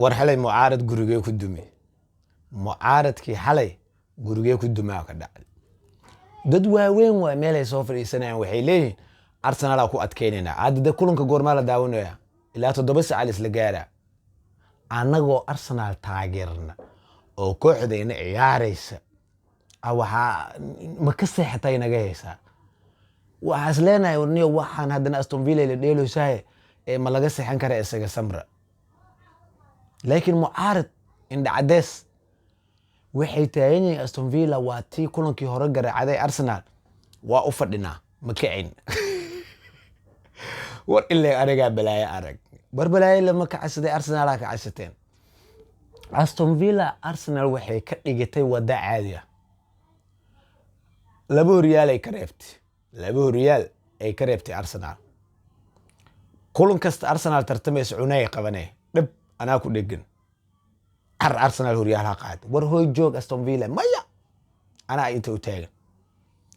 war xalay mucaarad gurigee ku dumay mucaaradkii xalay gurigee ku dumaa ka dhacay dad waaweyn waa meel ay soo fadhiisanayaan waxay leeyihiin Arsenal ku adkeynayna hadda kulanka goorma la daawanaya ilaa 7 saac isla gaara anagoo Arsenal taageerna oo kooxdeena ciyaaraysa waxa ma ka seexatay naga heesa waxa isleenahay warniyo waxaan hadana Aston Villa la dheeloysay ma laga seexan kara isaga samra laakiin mucaarad inda cadays waxay taayeen Aston Villa waa tii kulankii hore garaacday Arsenal waa u fadhinaa ma kicin war ilaa araga balaaya arag barbalaay lama ka casday Arsenal ka casateen Aston Villa Arsenal waxay ka dhigtay wada caadi ah labo riyaal ay ka reebtay Arsenal kulan kasta Arsenal tartamaysa cunay qabanay dib ana ku dhegan Arsenal horiyaha qaad war hooy joog Aston Villa maya ana inta u taagan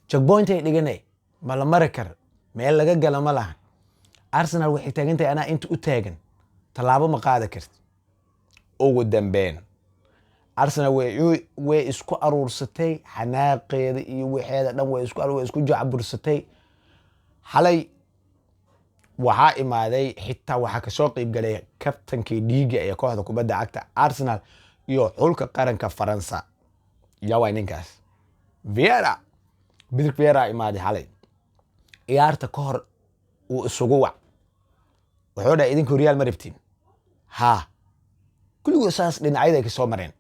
checkpoint ay dhiganay ma la mari kar meel laga gala ma lahan Arsenal waxay taagantay ana inta u taagan talaabo ma qaada karti ugu dambeyn Arsenal way isku aruursatay xanaaqeeda iyo waxeeda dhan way isku jacabursatay xalay waxa imaaday xitaa waxa ka soo qayb galay kabtankii dhiiga ee kooxda kubadda cagta Arsenal iyo xulka qaranka Faransa yawa ninkaas Vieira imaaday xalay ciyaarta ka hor uu isugu wac wuxuu dhahay idinku Real ma rabtiin ha kulligood saas dhinacayda ay ka soo mareen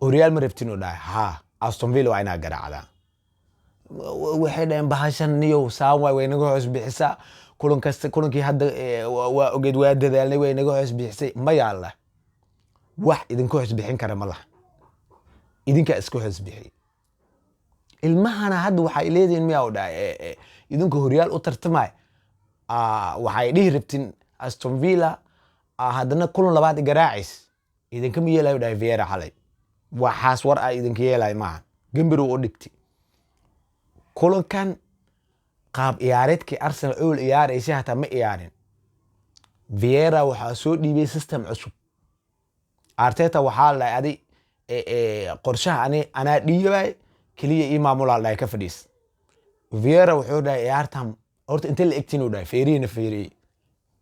Real ma rabtiin oo dhahay ha Aston Villa waa inaa garaacda waxay dhayn bahashan niyo saaway way naga hoos bixisa kulankii hadda waa ogeed waa dadaalnay way naga hoos bixisay ma yaala wax idinku hoos bixin kara ma laha idinka isku hoos bixi ilmahana hadda waxa ay leedeen miyaa u dhahay idinku Real u tartamay waxay dhihi rabtiin Aston Villa hadana kulan labaad garaacis idinka ma yeelayo dhahay Vieira xalay waxaas war ay idinka yeelay ma gambiru u dhigti kulankan qaab ciyaareedkii Arsenal oo ciyaaraysa hata ma ciyaarin Vieira waxa soo dhiibay system cusub Arteta waxa la adi qorshaha ana dhiibay kaliya imaamul la ka fadhiis Vieira wuxuu dhahay ciyaartan horta inta la egtiin u dhahay feeriina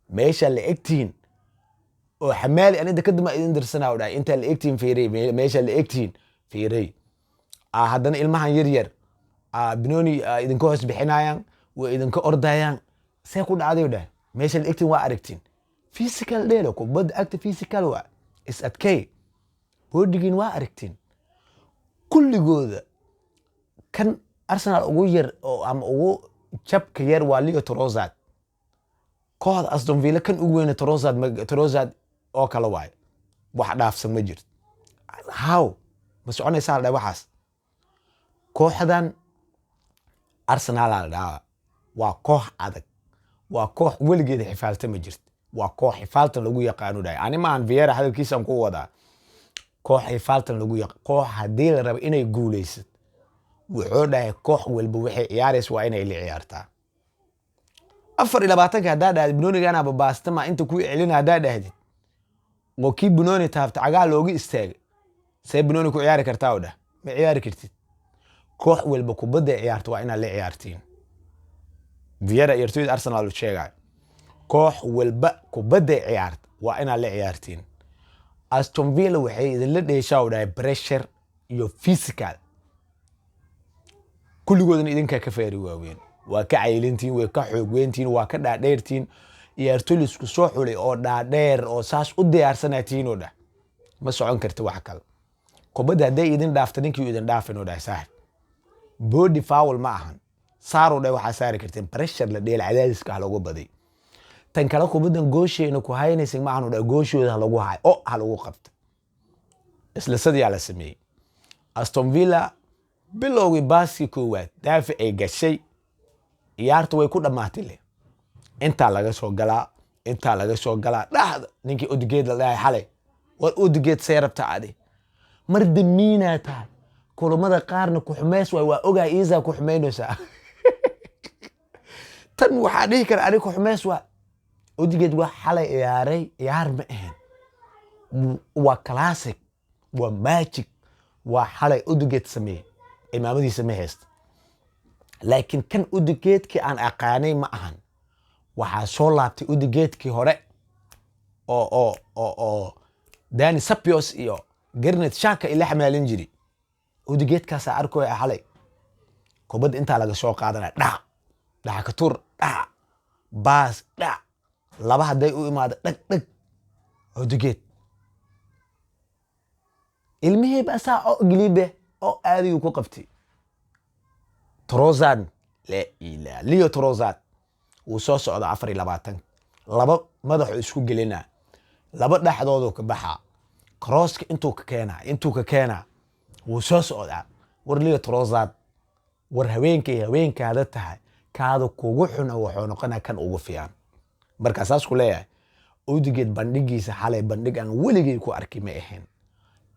meesha la egtiin oo xamaali anida kadib idin dirsanaa u dhahay inta la egtiin feeri meesha la egtiin feeri hadana ilmahan yar Benoni idinka hoos bixinayaan way idinka ordayaan see ku dhacday u dhahay meesha la egtiin waa aragtiin physical dheelo kubad active physical waa is adkay bodigin waa aragtiin kulligooda kan Arsenal ugu yar oo ama ugu jabka yar waa Leo Trossard kooxda Aston Villa kan ugu weyn Trossard oo kala waay wax dhaafsan ma jirto how ma soconaysaa la waxaas kooxdan Arsenal la waa koox adag waa koox weligeed xifaalta ma jirto waa koox xifaalta lagu yaqaan dhahay ani ma aan Vieira hadalkiisa ku wada koox xifaalta lagu yaqaan koox hadii la rabo inay guuleysato wuxuu dhahay koox walba waxay ciyaaraysaa waa inay la ciyaartaa 24 hadaa dhahay Benoniga babaasta ma inta ku celina hadaa dhahdid oo kii Benoni taabta cagaa looga istaagay say Benoni ku ciyaari kartaa oo dhahay ma ciyaari kartid koox walba kubadda ciyaarto waa inay la ciyaartiin Vieira yartooyda Arsenal u sheegay koox walba kubadda ciyaarto waa inay la ciyaartiin Aston Villa waxay idin la dheeshaa u dhahay pressure iyo physical kulligoodna idinka ka feeri waaweyn waa ka caylintiin way ka xoog weyntiin waa ka dhaadheertiin ciyaartoy isku soo xulay oo dhaadheer oo saas u diyaarsanatiin oo dhahay ma socon karto wax kale kubadda haday idin dhaafta ninkii idin dhaafin oo dhahay saaxib body foul ma ahan saaro dhahay waxa saari karteen pressure la dheel cadaadiska lagu baday tan kala kubaddan goosheena ku haynaysan ma ahan oo dhahay gooshooda lagu haay oo lagu qabto isla sidii la sameeyay Aston Villa bilowgii baaski koowaad daafic ay gashay ciyaartu way ku dhamaatay inta laga soo galaa dhaxda ninkii Odegaard la dhahay xalay war Odegaard seerabta adi mar damiina tahay kulamada qaarna ku xumeys waa ogaa iisa ku xumeynaysa tan waxa dhihi kara ari ku xumeys waa Odegaard waa xalay ciyaar ma ahayn waa classic waa magic waa xalay udugeed sameeyay imaamadiisa ma haysta laakiin kan udugeedkii aan aqaanay ma ahan waxaa soo laabtay udugeedkii hore oo Dani Ceballos iyo Granit Xhaka ila xamaalin jiri udugeedkaas arkoy xalay kubad inta laga soo qaadanay dhac ka tur dhac baas dhac laba haday u imaado dhag udugeed ilmihii basa oo gilibe oo aadi ku qabtay Trossard la ila Leo Trossard uu soo socdo 24 laba madax isku gelina laba dhaxdoodu ka baxa crosska intuu ka keena uu soo socda war Leo Trossard war haweenkaada tahay kaada kugu xun wuxuu noqonaa kan ugu fiican marka saas ku leeyahay Odegaard bandhigiisa xalay bandhigan weligii ku arki ma ahayn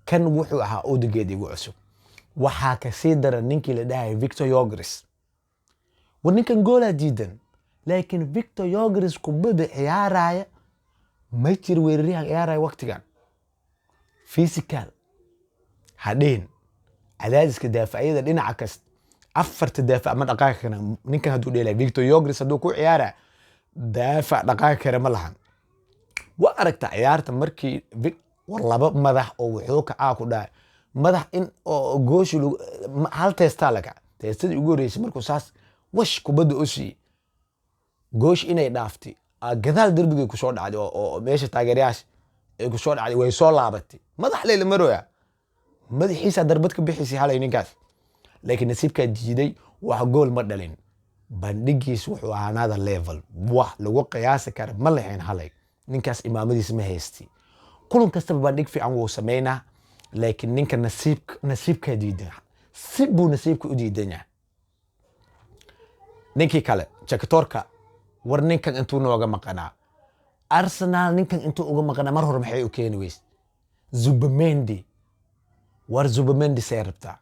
kan wuxuu ahaa Odegaard igu cusub waxaa ka sii daran ninkii la dhahay Victor Gyökeres war ninkan goola diidan laakiin Victor Gyökeres kubada ciyaaraya ma jir weeraryahan ciyaaraya waqtigan physical hadeen cadaadiska daafaciyada dhinaca kasta afarta daafac ma dhaqaaqi kana ninkan haduu dheelay Victor Gyökeres haduu ku ciyaara daafac dhaqaaqi kara ma lahan wa aragta ciyaarta markii war laba madax oo wuxuu ka ku dhaay madax in oo goosh hal teesta laga teestadii ugu horeysay markuu saas wash kubada u sii goosh inay dhaaftay gadaal darbiga ku soo dhacday oo meesha taageerayaasha ay ku soo dhacday way soo laabatay madax leeyla marooya madaxiisa darbad ka bixisay halay ninkaas laakiin nasiibka diiday wax gool ma dhalin bandhigiis wuxuu ahaa another level wax lagu qiyaasi karo ma lahayn halay ninkaas imaamadiisa ma haysti kulan kasta bandhig fiican wuu sameeyna laakiin ninka nasiibka diiday sibu nasiibka u diidanya ninkii kale Jakatorka war ninkan intuu nooga maqanaa Arsenal ninkan intuu uga maqanaa mar hore maxay u keeni weys Zubimendi war Zubimendi seerta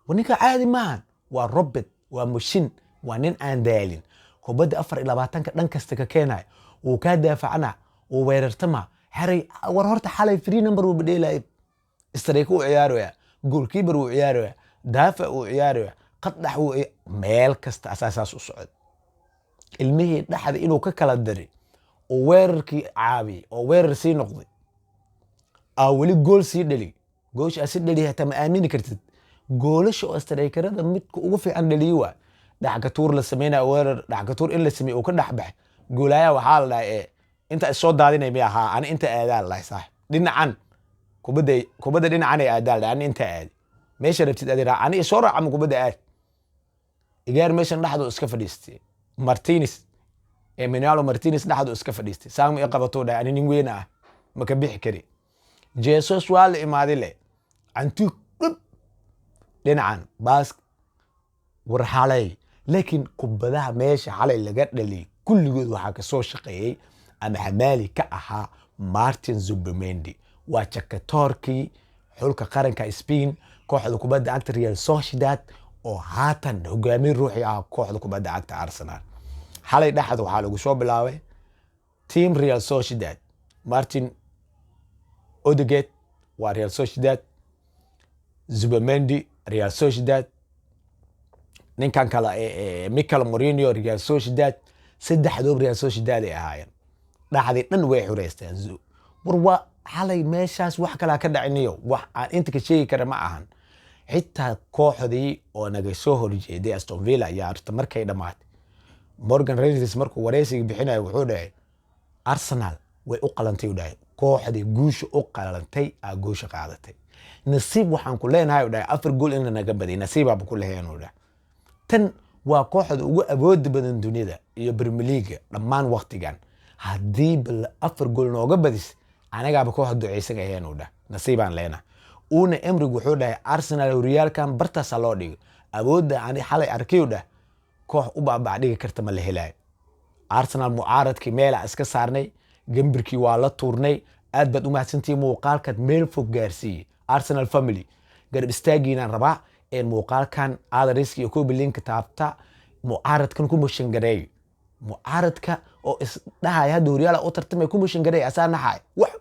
waninka caadi maahan waa Robert waa Mushin waa nin aan daalin kubada 24 dhan kasta ka keenay uu ka daafacana uu weerartama xaray war horta xalay free number uu badheelay istreeku ciyaaraya goalkeeper uu ciyaaraya daafac uu ciyaaraya qadax uu meel kasta asaasaas u socod ilmihii dhaxda inuu ka kala daray oo weerarkii caabi oo weerar sii noqday wali gool sii dhali goosh asi dhali hata ma aamini kartid goolasha oo strikerada midka ugu fiican dhaliwa dhaxka tuur la sameeyay weerar dhaxka tuur in la sameeyo oo ka dhaxbax goolaya waxa la dhahay inta soo daadinay ma aha aan inta aadaan la sax dhinacan kubada dhinacan ay aadaan aan inta aad meesha rabtid adira aan soo raaca kubada aad igaar meeshan dhaxdo iska fadhiistay Emiliano Martinez dhaxdo iska fadhiistay saam ay qabato dhaay nin weyn ah ma ka bixi kari Jesus waa la imaaday le antu dhinacan baas war xalay laakiin kubadaha meesha xalay laga dhalay kulligood waxa ka soo shaqeeyay ama xamaali ka ahaa Martin Zubimendi waa Jakatorkii xulka qaranka Spain kooxda kubadda cagta Real Sociedad oo haatan hogaamiye ruuxi ah kooxda kubadda cagta Arsenal xalay dhaxda waxa lagu soo bilaabay team Real Sociedad Martin Odegaard waa Real Sociedad Zubimendi Real Sociedad ninkan kala Mikel Mourinho Real Sociedad saddexdoob Real Sociedad ay ahaayeen dhaxdii dhan way xureysteen war xalay meeshaas wax kala ka dhacinayo wax aan inta ka sheegi kara ma ahan xitaa kooxdii oo naga soo horjeeday Aston Villa ayaa arta markay dhamaatay Morgan Rogers markuu wareysiga bixinay wuxuu dhahay Arsenal way u qalantay u dhahay kooxdii guusha u qalantay guusha qaadatay nasiib waxaan ku leenahay u dhahay 4 gool in naga badiyay nasiibaba ku leeyeen u dhahay tan waa kooxda ugu awood badan dunida iyo Premier League dhammaan waqtigan haddii bal 4 gool nooga badis anaga kooxda duceysan ayeen u dhahay nasiibaan leenahay una Emery wuxuu dhahay Arsenal Real kan bartaas loo dhigo awoodda aan xalay arkay u dhahay koox u baabacdiga karta ma la helay Arsenal mucaaradkii meel iska saarnay gambirkii waa la tuurnay aad bad u mahadsantii muuqaalka meel fog gaarsiiyay Arsenal family garab istaagiina rabaa in muuqaalkan aadariski iyo ku bilinka taabta mucaaradkan ku mushin gareey mucaaradka oo is dhahay hadda Real u tartamay ku mushin gareey asana hay wax